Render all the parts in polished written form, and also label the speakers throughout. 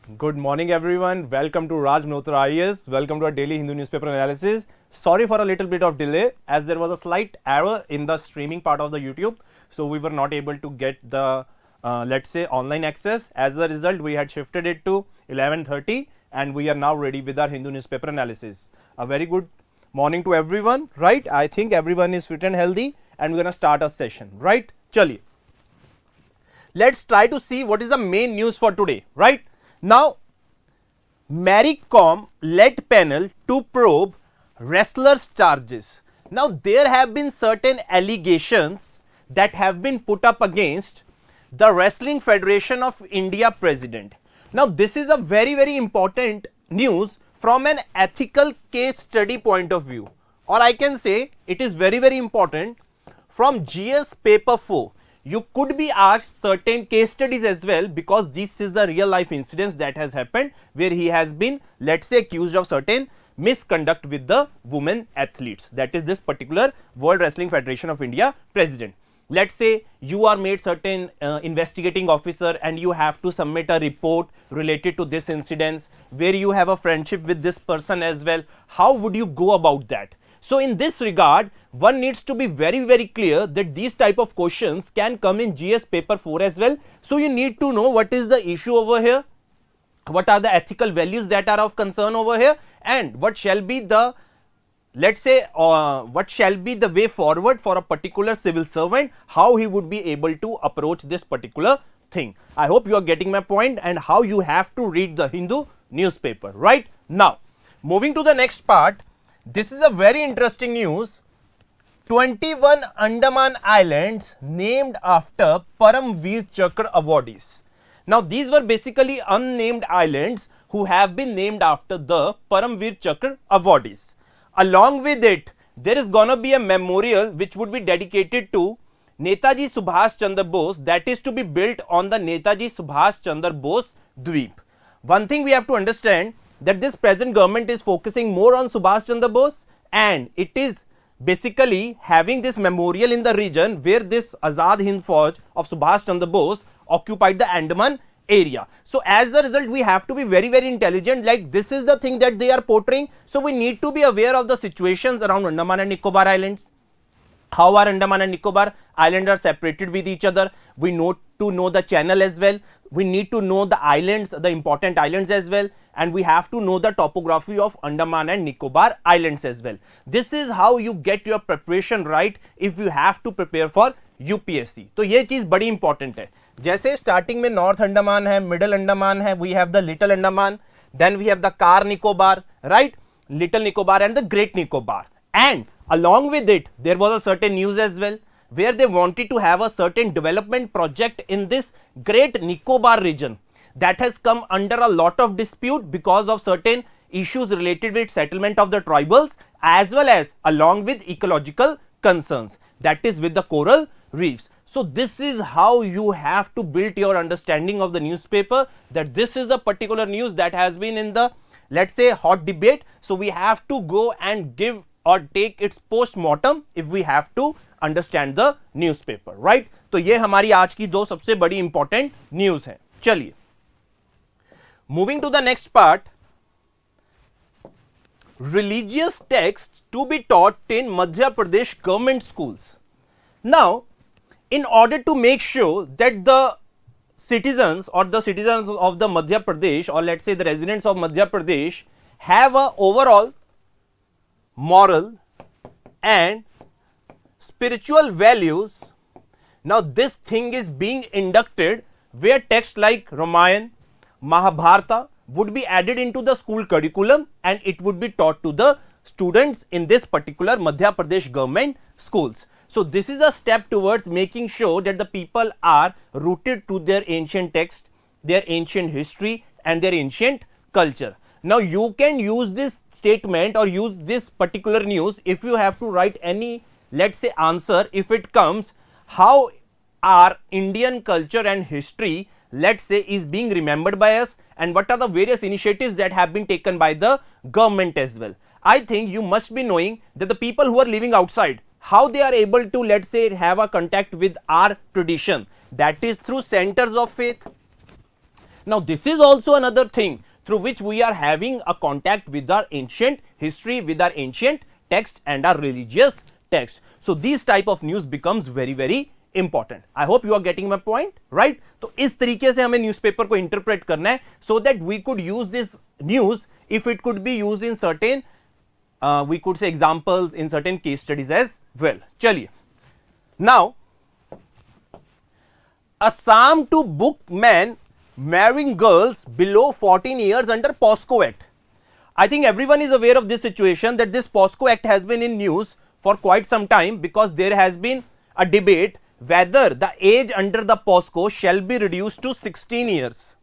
Speaker 1: Good morning, everyone. Welcome to Raj Malhotra IAS. Welcome to our daily Hindu newspaper analysis. Sorry for a little bit of delay, as there was a slight error in the streaming part of the YouTube, so we were not able to get the let's say online access. As a result, we had shifted it to 11:30, and we are now ready with our Hindu newspaper analysis. A very good morning to everyone. Right? I think everyone is fit and healthy, and we're gonna start a session. Right? Chaliye. Let's try to see what is the main news for today. Right? Now, Maricom led panel to probe wrestlers' charges. Now, there have been certain allegations that have been put up against the Wrestling Federation of India president. Now, this is a very important news from an ethical case study point of view, or I can say it is very important from GS paper 4. You could be asked certain case studies as well, because this is a real life incident that has happened where he has been, let's say, accused of certain misconduct with the women athletes, that is this particular World Wrestling Federation of India president. Let's say you are made certain investigating officer and you have to submit a report related to this incident where you have a friendship with this person as well. How would you go about that? So in this regard, one needs to be very clear that these type of questions can come in GS paper 4 as well. So you need to know what is the issue over here, what are the ethical values that are of concern over here, and what shall be the, let's say, what shall be the way forward for a particular civil servant, how he would be able to approach this particular thing. I hope you are getting my point and how you have to read the Hindu newspaper. Right now, moving to the next part. This is a very interesting news. 21 Andaman Islands named after Param Veer Chakra awardees. Now, these were basically unnamed islands who have been named after the Param Veer Chakra awardees. Along with it, there is gonna be a memorial which would be dedicated to Netaji Subhash Chandra Bose, that is to be built on the Netaji Subhash Chandra Bose Dweep. One thing we have to understand, that this present government is focusing more on Subhash Chandra Bose, and it is basically having this memorial in the region where this Azad Hind Fauj of Subhash Chandra Bose occupied the Andaman area. So as a result, we have to be very intelligent, like this is the thing that they are portraying. So we need to be aware of the situations around Andaman and Nicobar Islands. How are Andaman and Nicobar Islands are separated with each other? We need to know the channel as well. We need to know the islands, the important islands as well, and we have to know the topography of Andaman and Nicobar Islands as well. This is how you get your preparation right if you have to prepare for UPSC. तो ये चीज बड़ी important है. जैसे starting में North Andaman है, Middle Andaman है, we have the Little Andaman, then we have the Car Nicobar, right? Little Nicobar and the Great Nicobar. And along with it, there was a certain news as well, where they wanted to have a certain development project in this Great Nicobar region that has come under a lot of dispute because of certain issues related with settlement of the tribals, as well as along with ecological concerns, that is with the coral reefs. So this is how you have to build your understanding of the newspaper, that this is a particular news that has been in the, let's say, hot debate. So we have to go and give or take its post-mortem if we have to understand the newspaper, right? तो ये हमारी आज की दो सबसे बड़ी important news है. चलिए, moving to the next part. Religious texts to be taught in Madhya Pradesh government schools. Now, in order to make sure that the citizens or the citizens of the Madhya Pradesh, or let's say the residents of Madhya Pradesh, have a overall moral and spiritual values, now this thing is being inducted where texts like Ramayana, Mahabharata would be added into the school curriculum and it would be taught to the students in this particular Madhya Pradesh government schools. So this is a step towards making sure that the people are rooted to their ancient text, their ancient history and their ancient culture. Now you can use this statement or use this particular news if you have to write any, let's say, answer. If it comes, how our Indian culture and history, let's say, is being remembered by us, and what are the various initiatives that have been taken by the government as well. I think you must be knowing that the people who are living outside, how they are able to, let's say, have a contact with our tradition, that is through centers of faith, Now this is also another thing through which we are having a contact with our ancient history, with our ancient text and our religious text. So these type of news becomes very important. I hope you are getting my point, right? तो इस तरीके से हमें newspaper को interpret करना है so that we could use this news if it could be used in certain we could say examples in certain case studies as well. चलिए, now Assam to book men marrying girls below 14 years under POSCO Act. I think everyone is aware of this situation, that this POSCO Act has been in news for quite some time because there has been a debate whether the age under the POSCO shall be reduced to 16 years.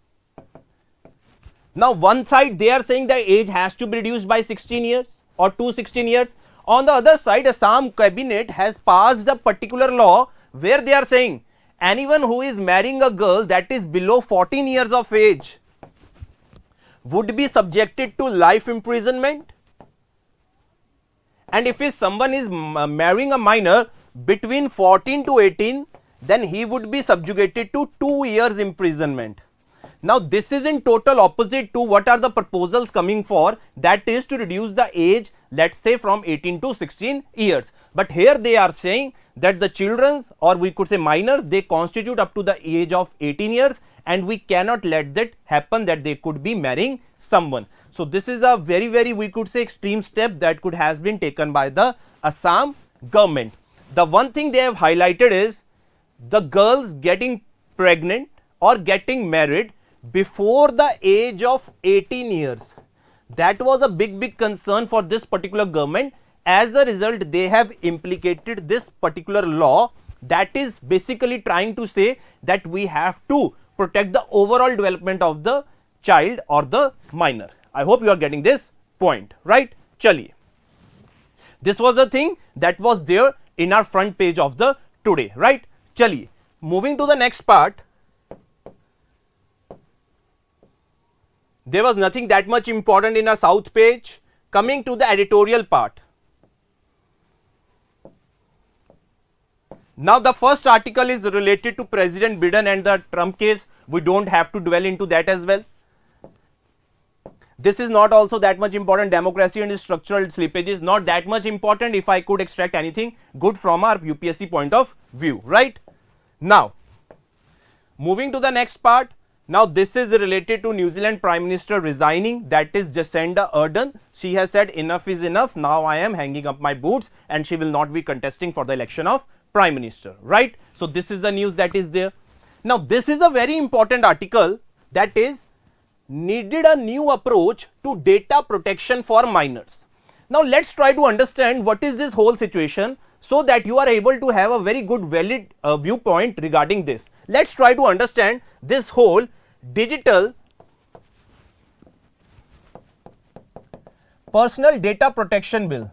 Speaker 1: Now one side they are saying the age has to be reduced by 16 years or to 16 years. On the other side, Assam cabinet has passed a particular law where they are saying anyone who is marrying a girl that is below 14 years of age would be subjected to life imprisonment, and if someone is marrying a minor between 14 to 18, then he would be subjugated to 2 years imprisonment. Now this is in total opposite to what are the proposals coming for, that is to reduce the age, let's say from 18 to 16 years. But here they are saying that the children, or we could say minors, they constitute up to the age of 18 years and we cannot let that happen that they could be marrying someone. So this is a very we could say extreme step that could has been taken by the Assam government. The one thing they have highlighted is the girls getting pregnant or getting married before the age of 18 years. That was a big concern for this particular government. As a result, they have implicated this particular law that is basically trying to say that we have to protect the overall development of the child or the minor. I hope you are getting this point, right? Chaliye. This was a thing that was there in our front page of the today, right? Chaliye. Moving to the next part. There was nothing that much important in our south page. Coming to the editorial part. Now the first article is related to President Biden and the Trump case. We don't have to dwell into that as well. This is not also that much important. Democracy and structural slippage is not that much important if I could extract anything good from our UPSC point of view, right? Now, moving to the next part. Now this is related to New Zealand Prime Minister resigning, that is Jacinda Ardern. She has said enough is enough, now I am hanging up my boots and she will not be contesting for the election of Prime Minister, right? So this is the news that is there. Now this is a very important article, that is needed a new approach to data protection for minors. Now let's try to understand what is this whole situation so that you are able to have a very good valid viewpoint regarding this. Let's try to understand this whole digital personal data protection bill.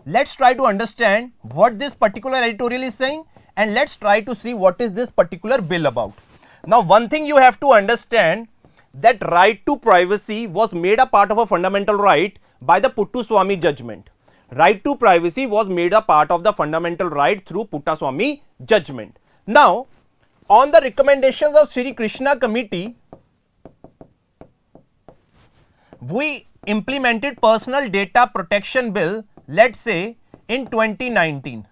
Speaker 1: Let's try to understand what this particular editorial is saying and let's try to see what is this particular bill about. Now one thing you have to understand, that right to privacy was made a part of a fundamental right by the Puttaswamy judgment. Right to privacy was made a part of the fundamental right through Puttaswamy judgment. Now on the recommendations of Sri Krishna committee, we implemented personal data protection bill, let's say in 2019.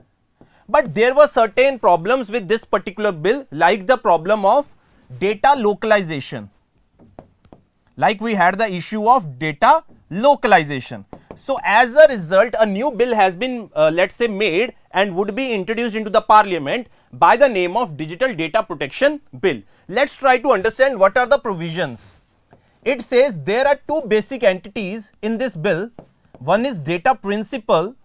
Speaker 1: But there were certain problems with this particular bill, like the problem of data localization. Like we had the issue of data localization. So as a result, a new bill has been let's say made and would be introduced into the parliament by the name of Digital Data Protection Bill. Let's try to understand what are the provisions. It says there are two basic entities in this bill. One is data principal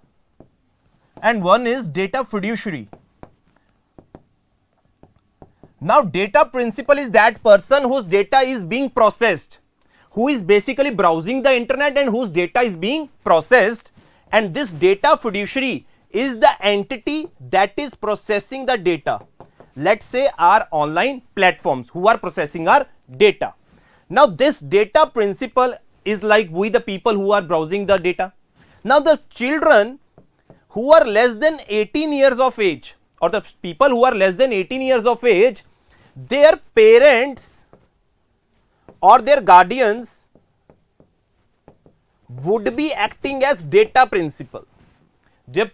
Speaker 1: and one is data fiduciary. Now data principal is that person whose data is being processed, who is basically browsing the internet and whose data is being processed, and this data fiduciary is the entity that is processing the data. Let's say our online platforms who are processing our data. Now this data principal is like we the people who are browsing the data. Now the children who are less than 18 years of age, or the people who are less than 18 years of age, their parents or their guardians would be acting as data principal. Their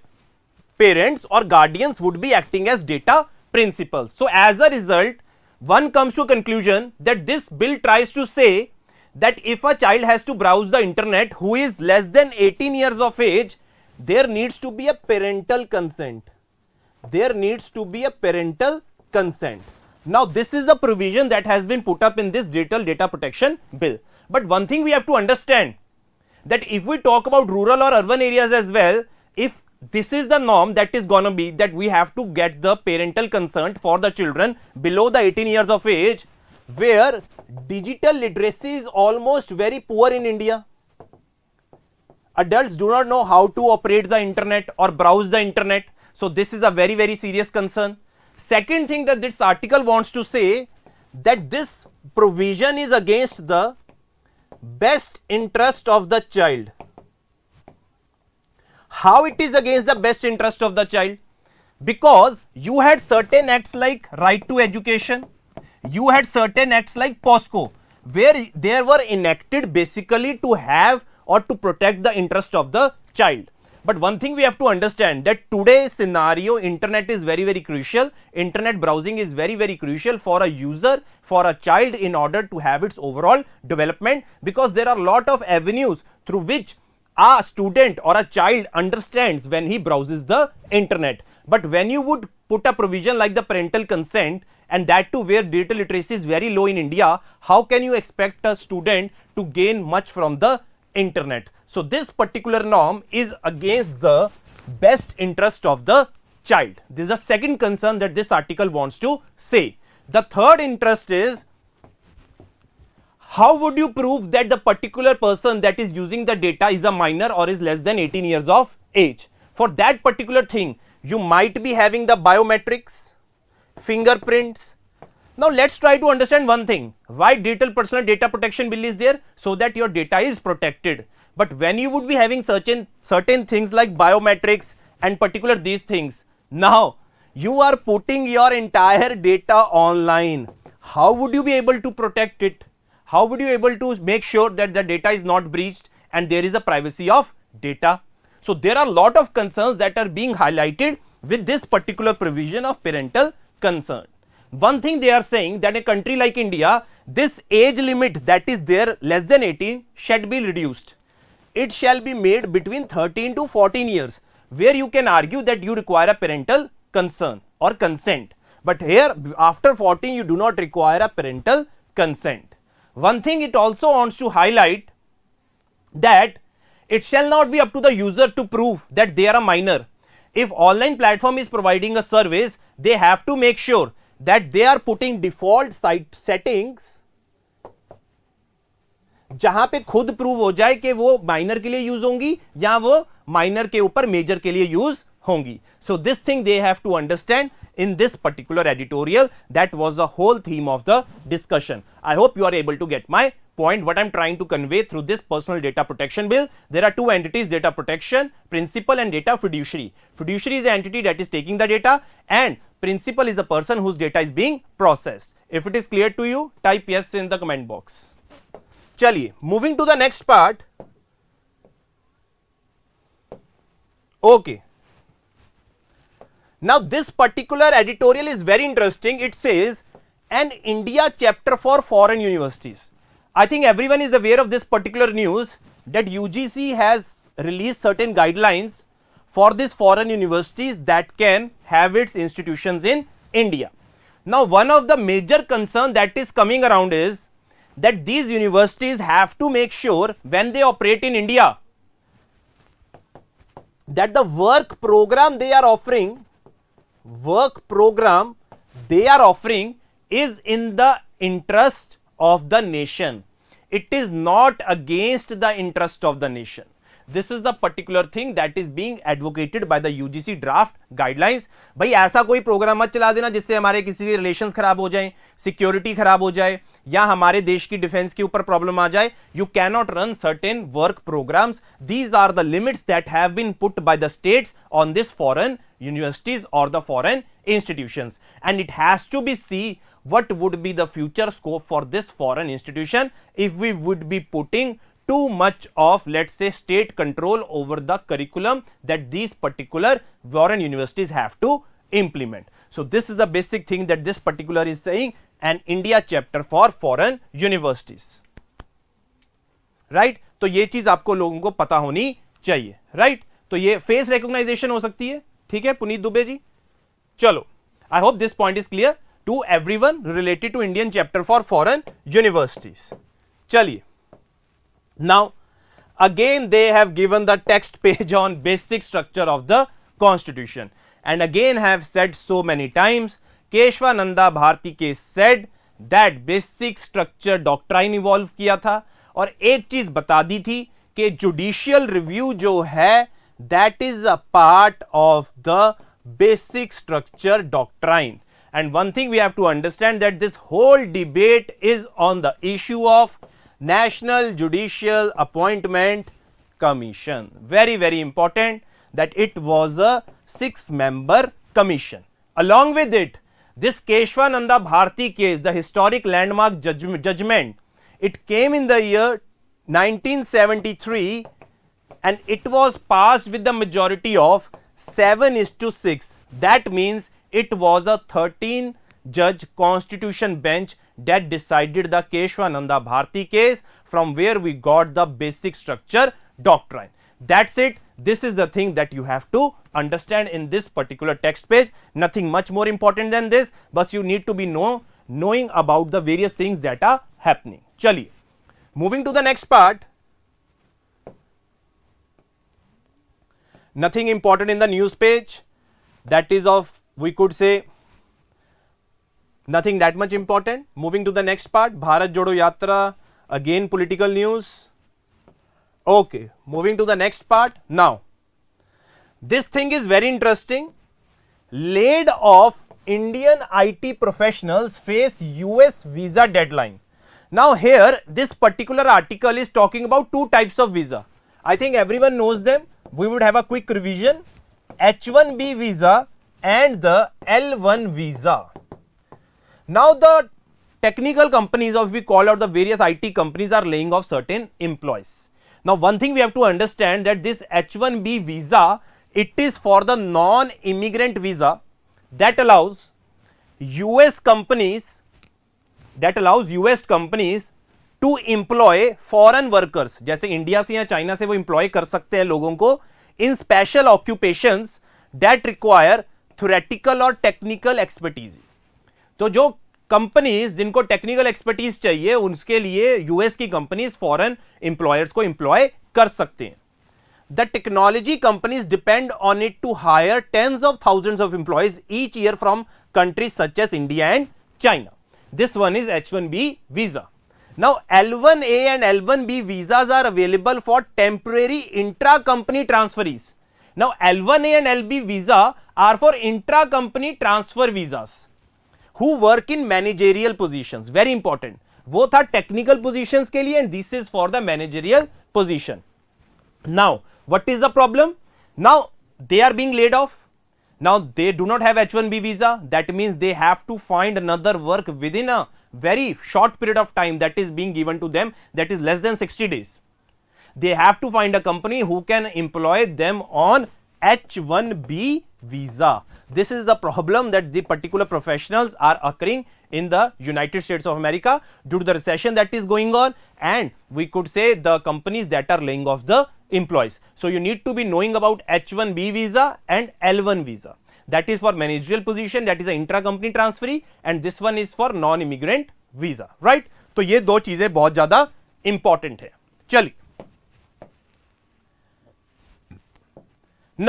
Speaker 1: parents or guardians would be acting as data principals. So as a result, one comes to a conclusion that this bill tries to say that if a child has to browse the internet who is less than 18 years of age, there needs to be a parental consent. There needs to be a parental consent. Now this is the provision that has been put up in this digital data protection bill. But one thing we have to understand, that if we talk about rural or urban areas as well, if this is the norm that is gonna be that we have to get the parental consent for the children below the 18 years of age, where digital literacy is almost very poor in India. Adults do not know how to operate the internet or browse the internet. So this is a very, very serious concern. Second thing that this article wants to say, that this provision is against the best interest of the child. How it is against the best interest of the child? Because you had certain acts like right to education, you had certain acts like POSCO, where they were enacted basically to have or to protect the interest of the child. But one thing we have to understand, that today's scenario, internet is very, very crucial. Internet browsing is very, very crucial for a user, for a child, in order to have its overall development, because there are a lot of avenues through which a student or a child understands when he browses the internet. But when you would put a provision like the parental consent, and that too where digital literacy is very low in India, how can you expect a student to gain much from the internet? So this particular norm is against the best interest of the child. This is the second concern that this article wants to say. The third interest is, how would you prove that the particular person that is using the data is a minor or is less than 18 years of age? For that particular thing, you might be having the biometrics, fingerprints. Now let's try to understand one thing. Why digital personal data protection bill is there? So that your data is protected. But when you would be having certain things like biometrics and particular these things, now you are putting your entire data online. How would you be able to protect it? How would you be able to make sure that the data is not breached and there is a privacy of data? So there are a lot of concerns that are being highlighted with this particular provision of parental concern. One thing they are saying, that in a country like India, this age limit that is there less than 18 should be reduced. It shall be made between 13 to 14 years, where you can argue that you require a parental concern or consent. But here after 14 you do not require a parental consent. One thing it also wants to highlight, that it shall not be up to the user to prove that they are a minor. If online platform is providing a service, they have to make sure that they are putting default site settings जहां पे खुद prove हो जाए कि वो minor के लिए use होंगी या वो माइनर के ऊपर मेजर के लिए यूज होंगी. So this thing they have to understand in this particular editorial. That was the whole theme of the discussion. I hope you are able to get my point, what I'm trying to convey through this personal data protection bill. There are two entities, data protection principal and data fiduciary. Fiduciary is the entity that is taking the data, and principal is the person whose data is being processed. If it is clear to you, type yes in the comment box. Chaliye, moving to the next part. Okay. Now this particular editorial is very interesting. It says an India chapter for foreign universities. I think everyone is aware of this particular news, that UGC has released certain guidelines for these foreign universities that can have its institutions in India. Now one of the major concern that is coming around is that these universities have to make sure when they operate in India that the work program they are offering is in the interest of the nation. It is not against the interest of the nation. This is the particular thing that is being advocated by the UGC draft guidelines. भाई ऐसा कोई programme मत चला देना जिससे हमारे किसी के रिलेशंस खराब हो जाएं, सिक्योरिटी खराब हो जाए या हमारे देश की डिफेंस के ऊपर प्रॉब्लम आ जाए. You cannot run certain work programs. These are the limits that have been put by the states on this foreign universities or the foreign institutions, and it has to be see what would be the future scope for this foreign institution if we would be putting too much of, let's say, state control over the curriculum that these particular foreign universities have to implement. So this is the basic thing that this particular is saying, an India chapter for foreign universities, right? तो ये चीज आपको लोगों को पता होनी चाहिए, right? तो ये फेस रिकॉग्नाइजेशन हो सकती है, ठीक है पुनीत दुबे जी? चलो, I hope this point is clear to everyone related to Indian chapter for foreign universities. चलिए, now again they have given the text page on basic structure of the constitution, and again have said so many times, Kesavananda Bharati के said that basic structure doctrine evolve किया था, और एक चीज बता दी थी कि जुडिशियल रिव्यू जो है that is a part of the basic structure doctrine. And one thing we have to understand, that this whole debate is on the issue of National Judicial Appointment Commission. Very, very important that it was a 6-member commission. Along with it, this Keshwananda Bharati case, the historic landmark judgment, it came in the year 1973, and it was passed with the majority of 7:6. That means it was a 13-judge constitution bench that decided the Keshwananda Bharati case, from where we got the basic structure doctrine. That's it. This is the thing that you have to understand in this particular text page. Nothing much more important than this, but you need to be knowing about the various things that are happening. Chaliye, moving to the next part. Nothing important in the news page, that is of, we could say, nothing that much important. Moving to the next part, Bharat Jodo Yatra, again political news. Okay, moving to the next part. Now, this thing is very interesting. Laid off Indian IT professionals face US visa deadline. Now here, this particular article is talking about two types of visa. I think everyone knows them. We would have a quick revision. H1B visa and the L1 visa. Now the technical companies, or we call out the various IT companies, are laying off certain employees. Now one thing we have to understand, that this H1B visa, it is for the non-immigrant visa that allows US companies to employ foreign workers. जैसे India से या China से वो employ कर सकते हैं लोगों को in special occupations that require theoretical और technical expertise. तो जो कंपनीज जिनको टेक्निकल एक्सपर्टीज चाहिए, उसके लिए यूएस की कंपनीज फॉरेन एम्प्लॉयर्स को एम्प्लॉय कर सकते हैं. The technology companies depend on it to hire tens of thousands of employees each year from countries such as India and China. This one is H1B visa. Now L1A and L1B visas are available for temporary intra-company transferees. Now L1A and L1B visa are for intra-company transfer visas who work in managerial positions. Very important. वो था technical positions के लिए, and this is for the managerial position. Now what is the problem? Now they are being laid off. Now they do not have H1B visa. That means they have to find another work within a very short period of time that is being given to them, that is less than 60 days. They have to find a company who can employ them on H1B visa. This is the problem that the particular professionals are occurring in the United States of America due to the recession that is going on, and we could say the companies that are laying off the employees. So you need to be knowing about H1B visa and L1 visa. That is for managerial position, that is an intra-company transferee, and this one is for non-immigrant visa, right? तो ये दो चीजें बहुत ज्यादा important है. चलिए,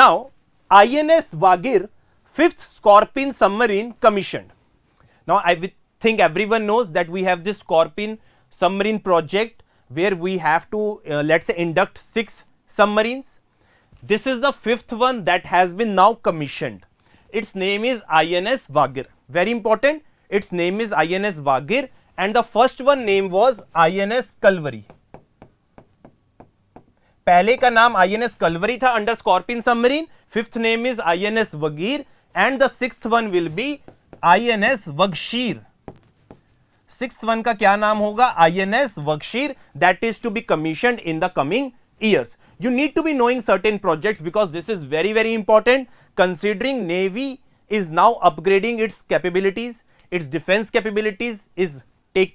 Speaker 1: now INS Wagir 5th Scorpion submarine commissioned. Now I think everyone knows that we have this Scorpion submarine project where we have to let's say induct 6 submarines. This is the 5th one that has been now commissioned. Its name is INS Wagir. Very important. Its name is INS Wagir, and the first one name was INS Kalvari. पहले का नाम INS Kalvari था under Scorpion submarine. 5th name is INS Wagir, and the sixth one will be INS Vagshir. Sixth one का क्या नाम होगा? INS Vagshir, that is to be commissioned in the coming years. You need to be knowing certain projects because this is very, very important, considering Navy is now upgrading its capabilities, its defense capabilities, is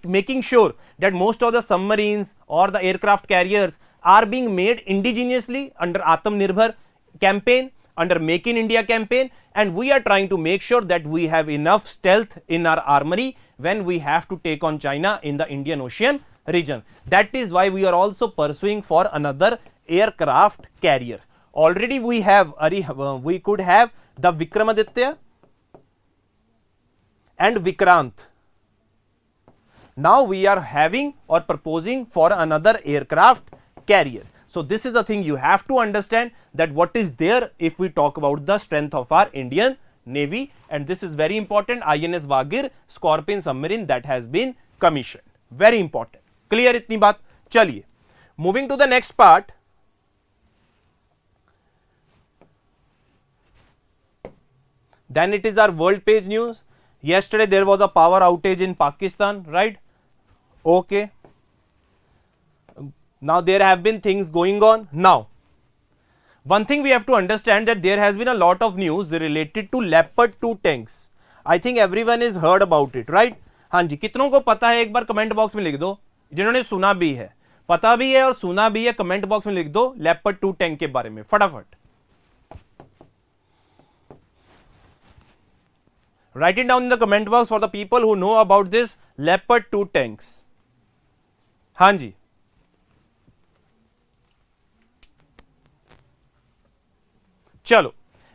Speaker 1: making sure that most of the submarines or the aircraft carriers are being made indigenously under Atmanirbhar campaign, under Make in India campaign, and we are trying to make sure that we have enough stealth in our armory when we have to take on China in the Indian Ocean region. That is why we are also pursuing for another aircraft carrier. Already we have we could have the Vikramaditya and Vikrant. Now we are having or proposing for another aircraft carrier. So this is the thing you have to understand, that what is there if we talk about the strength of our Indian Navy, and this is very important. INS Vagir Scorpion submarine that has been commissioned, very important. Clear itni baat? Chaliye, moving to the next part. Then it is our world page news. Yesterday there was a power outage in Pakistan, right? Okay. Now there have been things going on. Now, one thing we have to understand, that there has been a lot of news related to Leopard 2 tanks. I think everyone has heard about it, right? हाँ जी, कितनों को पता है एक बार comment box में लिख दो, जिन्होंने सुना भी है, पता भी है और सुना भी है, कमेंट बॉक्स में लिख दो Leopard 2 टैंक के बारे में फटाफट. Write it down in the comment box for the people who know about this Leopard 2 tanks. हाँ जी, चलो.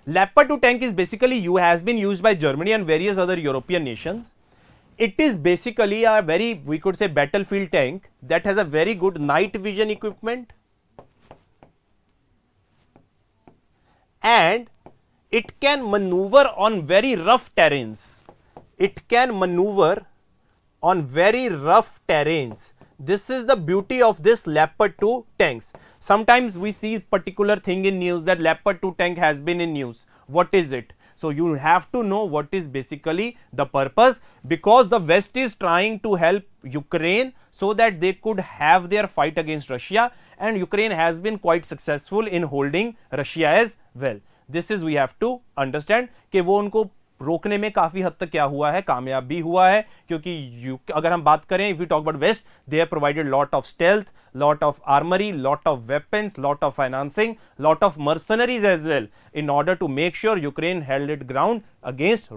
Speaker 1: Leopard 2 tank is basically has been used by Germany and various other European nations. It is basically a very, we could say, battlefield tank that has a very good night vision equipment, and it can maneuver on very rough terrains. It can maneuver on very rough terrains. This is the beauty of this Leopard 2 tanks. Sometimes we see particular thing in news that Leopard 2 tank has been in news. What is it? So you have to know what is basically the purpose, because the West is trying to help Ukraine so that they could have their fight against Russia, and Ukraine has been quite successful in holding Russia as well. This is we have to understand कि वो उनको रोकने में काफी हद तक क्या हुआ है, कामयाब भी हुआ है, क्योंकि अगर हम बात करें, if we talk about West, they have provided lot of stealth, lot of armory, lot of weapons, lot of financing, lot of mercenaries as well, in order to make sure Ukraine held its ground against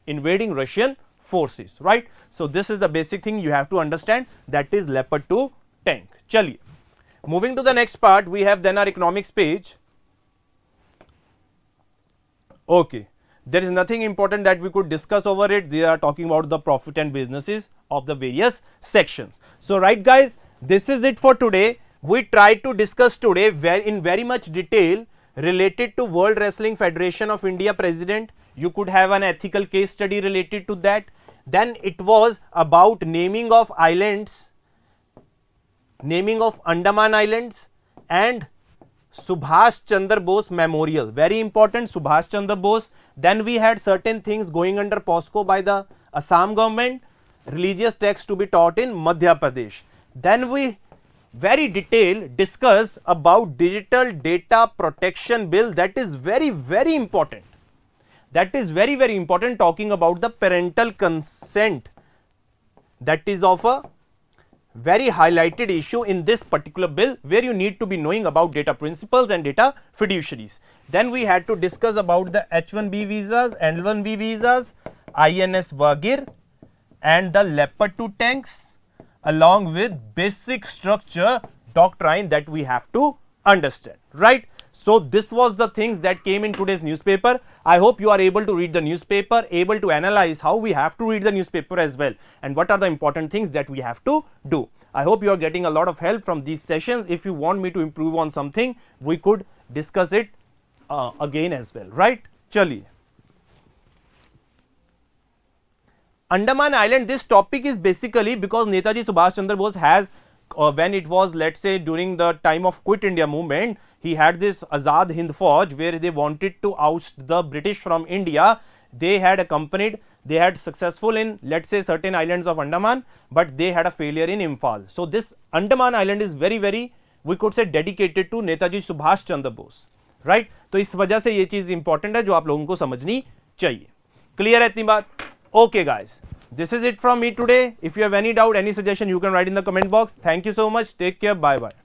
Speaker 1: invading Russian forces, right? So this is the basic thing you have to understand, that is Leopard 2 tank. Chaliye, moving to the next part, we have then our economics page. Okay, there is nothing important that we could discuss over it. They are talking about the profit and businesses of the various sections. So right guys, this is it for today. We tried to discuss today in very much detail related to World Wrestling Federation of India president. You could have an ethical case study related to that. Then it was about naming of islands, naming of Andaman Islands, and Subhash Chandra Bose Memorial, very important, Subhash Chandra Bose. Then we had certain things going under POSCO by the Assam government, religious texts to be taught in Madhya Pradesh. Then we very detailed discuss about digital data protection bill, that is very, very important. That is very, very important, talking about the parental consent, that is of a very highlighted issue in this particular bill, where you need to be knowing about data principles and data fiduciaries. Then we had to discuss about the H1B visas, L1B visas, INS Vagir and the Leopard 2 tanks, along with basic structure doctrine that we have to understand, right? So this was the things that came in today's newspaper. I hope you are able to read the newspaper, able to analyze how we have to read the newspaper as well, and what are the important things that we have to do. I hope you are getting a lot of help from these sessions. If you want me to improve on something, we could discuss it again as well, right? Chaliye. Andaman Island, this topic is basically because Netaji Subhash Chandra Bose has, when it was, let's say, during the time of Quit India movement, he had this Azad Hind Fauj where they wanted to oust the British from India. They had accompanied, they had successful in, let's say, certain islands of Andaman, but they had a failure in Imphal. So this Andaman island is very, very, we could say, dedicated to Netaji Subhash Chandra Bose, right? तो इस वजह से ये चीज important है जो आप लोगों को समझनी चाहिए. क्लियर है इतनी बात? Okay guys, this is it from me today. If you have any doubt, any suggestion, you can write in the comment box. Thank you so much. Take care. Bye bye.